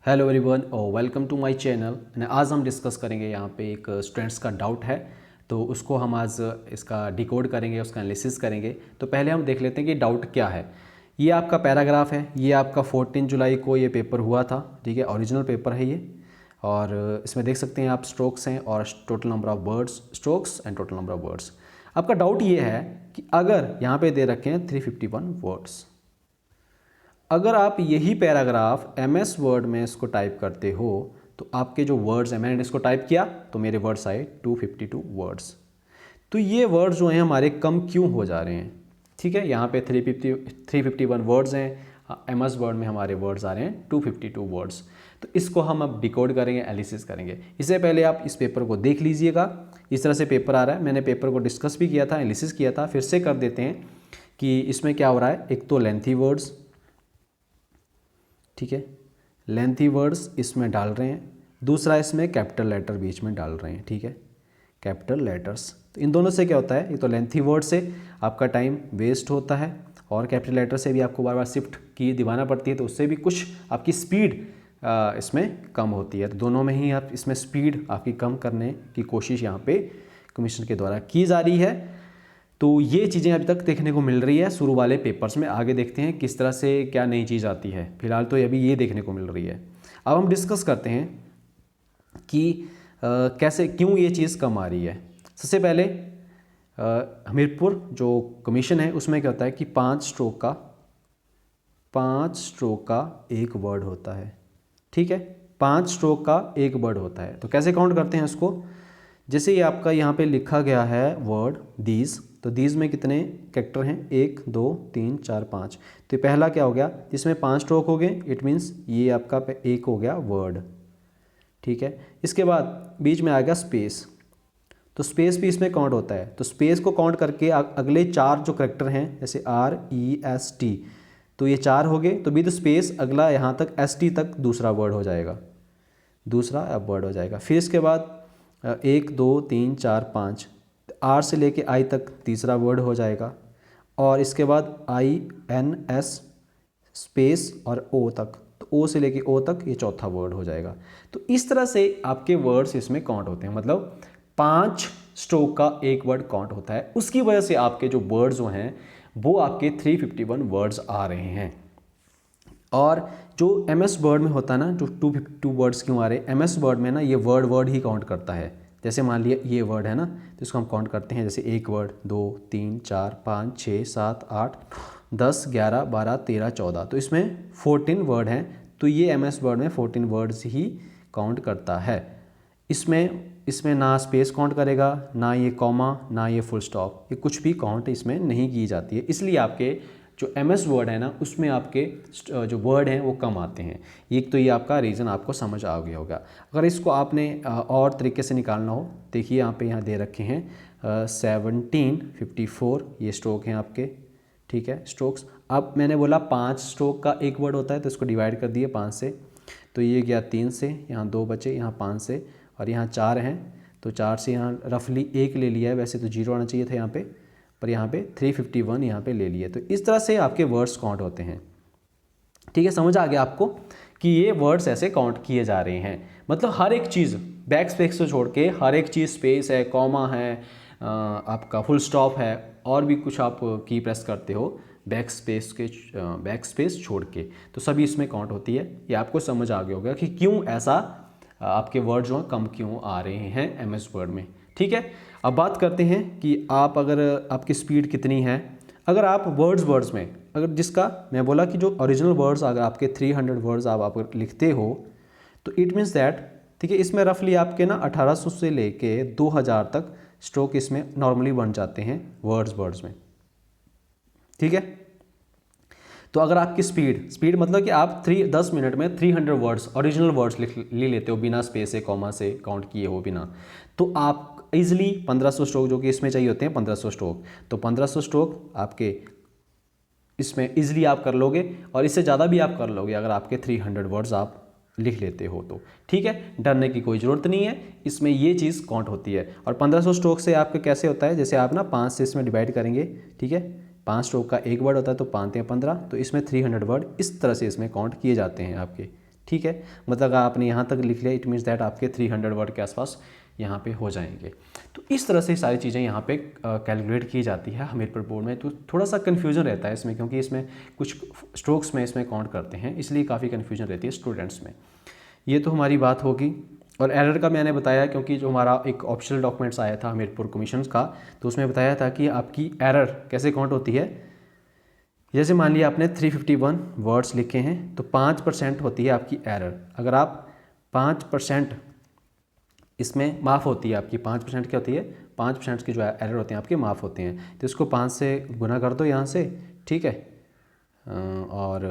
Hello everyone और welcome to my channel. आज हम डिस्कस करेंगे यहाँ पे एक स्टूडेंट्स का डाउट है, तो उसको हम आज इसका डिकोड करेंगे, उसका एनालिसिस करेंगे। तो पहले हम देख लेते हैं कि डाउट क्या है। ये आपका पैराग्राफ है, ये आपका 14 जुलाई को ये पेपर हुआ था, ठीक है, ओरिजिनल पेपर है ये। और इसमें देख सकते हैं आप स्ट्रोक्स हैं और total number of words, strokes and total number of words. आपका डाउट ये है कि अगर यहाँ पे दे रखे हैं 351 वर्ड्स, अगर आप यही पैराग्राफ MS वर्ड में इसको टाइप करते हो तो आपके जो वर्ड्स हैं, मैंने इसको टाइप किया तो मेरे वर्ड्स आए 252 वर्ड्स। तो ये वर्ड्स जो हैं हमारे कम क्यों हो जा रहे हैं? ठीक है, यहाँ पे 351 वर्ड्स हैं, MS वर्ड में हमारे वर्ड्स आ रहे हैं 252 वर्ड्स। तो इसको हम अब डिकोड करेंगे, एनालिसिस करेंगे। इससे पहले आप इस पेपर को देख लीजिएगा। इस तरह से पेपर आ रहा है, मैंने पेपर को डिस्कस भी किया था, एनालिसिस किया था। फिर से कर देते हैं कि इसमें क्या हो रहा है। एक तो लेंथी वर्ड्स, ठीक है, लेंथी वर्ड्स इसमें डाल रहे हैं। दूसरा इसमें कैपिटल लेटर बीच में डाल रहे हैं, ठीक है, कैपिटल लेटर्स। तो इन दोनों से क्या होता है, एक तो लेंथी वर्ड से आपका टाइम वेस्ट होता है और कैपिटल लेटर से भी आपको बार बार शिफ्ट की दिवाना पड़ती है, तो उससे भी कुछ आपकी स्पीड इसमें कम होती है। तो दोनों में ही आप इसमें स्पीड आपकी कम करने की कोशिश यहाँ पे कमीशन के द्वारा की जा रही है। तो ये चीज़ें अभी तक देखने को मिल रही है शुरू वाले पेपर्स में। आगे देखते हैं किस तरह से क्या नई चीज़ आती है। फिलहाल तो अभी ये देखने को मिल रही है। अब हम डिस्कस करते हैं कि कैसे, क्यों ये चीज़ कम आ रही है। सबसे पहले हमीरपुर जो कमीशन है उसमें क्या होता है कि 5 स्ट्रोक का एक वर्ड होता है, ठीक है, 5 स्ट्रोक का एक वर्ड होता है। तो कैसे काउंट करते हैं उसको, जैसे ये आपका यहाँ पे लिखा गया है वर्ड दीज, तो दीज में कितने कैरेक्टर हैं, 1 2 3 4 5। तो ये पहला क्या हो गया, जिसमें 5 स्ट्रोक हो गए, इट मीन्स ये आपका एक हो गया वर्ड, ठीक है। इसके बाद बीच में आ गया स्पेस, तो स्पेस भी इसमें काउंट होता है। तो स्पेस को काउंट करके अगले 4 जो कैरेक्टर हैं, जैसे REST, तो ये 4 हो गए। तो विद स्पेस अगला यहाँ तक ST तक दूसरा वर्ड हो जाएगा, दूसरा वर्ड हो जाएगा। फिर इसके बाद 1 2 3 4 5, R से लेके I तक तीसरा वर्ड हो जाएगा। और इसके बाद INS स्पेस और O तक, तो O से लेके O तक ये चौथा वर्ड हो जाएगा। तो इस तरह से आपके वर्ड्स इसमें काउंट होते हैं, मतलब 5 स्ट्रोक का एक वर्ड काउंट होता है। उसकी वजह से आपके जो वर्ड्स जो हैं वो आपके 351 वर्ड्स आ रहे हैं। और जो MS वर्ड में होता है ना, जो 252 वर्ड्स क्यों आ रहे हैं, MS वर्ड में ना ये वर्ड ही काउंट करता है। जैसे मान लिया ये वर्ड है ना, तो इसको हम काउंट करते हैं, जैसे 1 वर्ड 2 3 4 5 6 7 8 10 11 12 13 14, तो इसमें 14 वर्ड हैं। तो ये MS वर्ड में 14 वर्ड्स ही काउंट करता है। इसमें ना स्पेस काउंट करेगा, ना ये कॉमा, ना ये फुल स्टॉप, ये कुछ भी काउंट इसमें नहीं की जाती है। इसलिए आपके जो MS वर्ड है ना, उसमें आपके जो वर्ड हैं वो कम आते हैं। एक तो ये आपका रीज़न आपको समझ आ गया होगा। अगर इसको आपने और तरीके से निकालना हो, देखिए यहाँ दे रखे हैं 1754 ये स्ट्रोक हैं आपके, ठीक है, स्ट्रोक्स। अब मैंने बोला 5 स्ट्रोक का एक वर्ड होता है, तो इसको डिवाइड कर दिए 5 से, तो ये गया 3 से, यहाँ 2 बचे, यहाँ 5 से, और यहाँ 4 हैं, तो 4 से यहाँ रफली 1 ले लिया है। वैसे तो 0 आना चाहिए था यहाँ पे, पर यहाँ पे 351 यहाँ पे ले लिए। तो इस तरह से आपके वर्ड्स काउंट होते हैं, ठीक है। समझ आ गया आपको कि ये वर्ड्स ऐसे काउंट किए जा रहे हैं। मतलब हर एक चीज़, बैक स्पेस को छोड़ के हर एक चीज़, स्पेस है, कॉमा है, आपका फुल स्टॉप है, और भी कुछ आप की प्रेस करते हो बैक स्पेस छोड़ के, तो सभी इसमें काउंट होती है। ये आपको समझ आ गया होगा कि क्यों ऐसा आपके वर्ड जो कम क्यों आ रहे हैं MS वर्ड में, ठीक है। अब बात करते हैं कि आप, अगर आपकी स्पीड कितनी है, अगर आप वर्ड्स में, अगर जिसका मैं बोला कि जो ओरिजिनल वर्ड्स अगर आपके 300 वर्ड्स आप लिखते हो, तो इट मीन्स दैट, ठीक है, इसमें रफली आपके ना 1800 से लेके 2000 तक स्ट्रोक इसमें नॉर्मली बन जाते हैं वर्ड्स में, ठीक है। तो अगर आपकी स्पीड मतलब कि आप 10 मिनट में 300 वर्ड्स, ओरिजिनल वर्ड्स ले लेते हो बिना स्पेस से, कॉमा से काउंट किए हो बिना, तो आप इजीली 1500 स्ट्रोक, जो कि इसमें चाहिए होते हैं 1500 स्ट्रोक, तो 1500 स्ट्रोक आपके इसमें इजीली आप कर लोगे, और इससे ज़्यादा भी आप कर लोगे अगर आपके 300 वर्ड्स आप लिख लेते हो तो, ठीक है। डरने की कोई ज़रूरत नहीं है, इसमें ये चीज़ काउंट होती है। और 1500 स्ट्रोक से आपके कैसे होता है, जैसे आप ना 5 से इसमें डिवाइड करेंगे, ठीक है, 5 स्ट्रोक का एक वर्ड होता है, तो 5 या 15, तो इसमें 300 वर्ड इस तरह से इसमें काउंट किए जाते हैं आपके, ठीक है, मतलब अगर आपने यहाँ तक लिख लिया इट मीन्स दैट आपके 300 वर्ड के आसपास यहाँ पे हो जाएंगे। तो इस तरह से सारी चीज़ें यहाँ पे कैलकुलेट की जाती है हमीरपुर बोर्ड में। तो थोड़ा सा कन्फ्यूजन रहता है इसमें, क्योंकि इसमें कुछ स्ट्रोक्स में इसमें काउंट करते हैं, इसलिए काफ़ी कन्फ्यूजन रहती है स्टूडेंट्स में। ये तो हमारी बात होगी। और एरर का मैंने बताया, क्योंकि जो हमारा एक ऑप्शनल डॉक्यूमेंट्स आया था हमीरपुर कमीशन का, तो उसमें बताया था कि आपकी एरर कैसे काउंट होती है। जैसे मान लिया आपने 351 वर्ड्स लिखे हैं तो 5% होती है आपकी एरर। अगर आप 5% इसमें माफ़ होती है आपकी, 5% क्या होती है, 5% की जो एरर होते हैं आपके माफ़ होते हैं। तो इसको 5 से गुना कर दो यहाँ से, ठीक है, और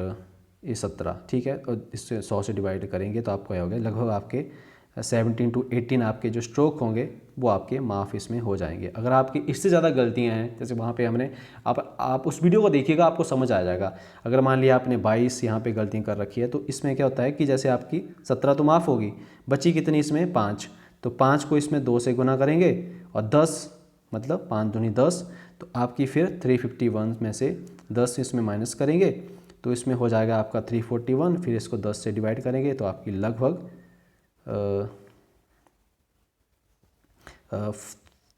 ये 17, ठीक है, और इससे 100 से डिवाइड करेंगे तो आपको क्या हो गया, लगभग आपके 17 to 18 आपके जो स्ट्रोक होंगे वो आपके माफ़ इसमें हो जाएंगे। अगर आपकी इससे ज़्यादा गलतियां हैं, जैसे वहाँ पे हमने, आप उस वीडियो को देखिएगा आपको समझ आ जाएगा। अगर मान लिया आपने 22 यहाँ पे गलती कर रखी है, तो इसमें क्या होता है कि जैसे आपकी 17 तो माफ़ होगी, बची कितनी इसमें 5, तो 5 को इसमें 2 से गुना करेंगे और 10, मतलब 5 दूनी 10, तो आपकी फिर 351 में से 10 इसमें माइनस करेंगे तो इसमें हो जाएगा आपका 341, फिर इसको 10 से डिवाइड करेंगे तो आपकी लगभग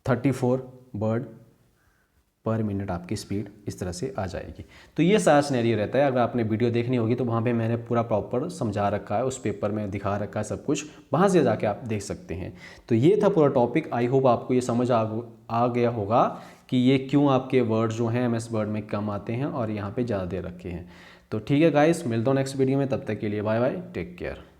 34 वर्ड पर मिनट आपकी स्पीड इस तरह से आ जाएगी। तो ये सारा सिनेरियो रहता है। अगर आपने वीडियो देखनी होगी तो वहाँ पे मैंने पूरा प्रॉपर समझा रखा है, उस पेपर में दिखा रखा है सब कुछ, वहाँ से जाके आप देख सकते हैं। तो ये था पूरा टॉपिक। आई होप आपको ये समझ आ गया होगा कि ये क्यों आपके वर्ड जो हैं MS वर्ड में कम आते हैं और यहाँ पर ज़्यादा दे रखे हैं। तो ठीक है गाइस, मिलता हूँ नेक्स्ट वीडियो में, तब तक के लिए बाय बाय, टेक केयर।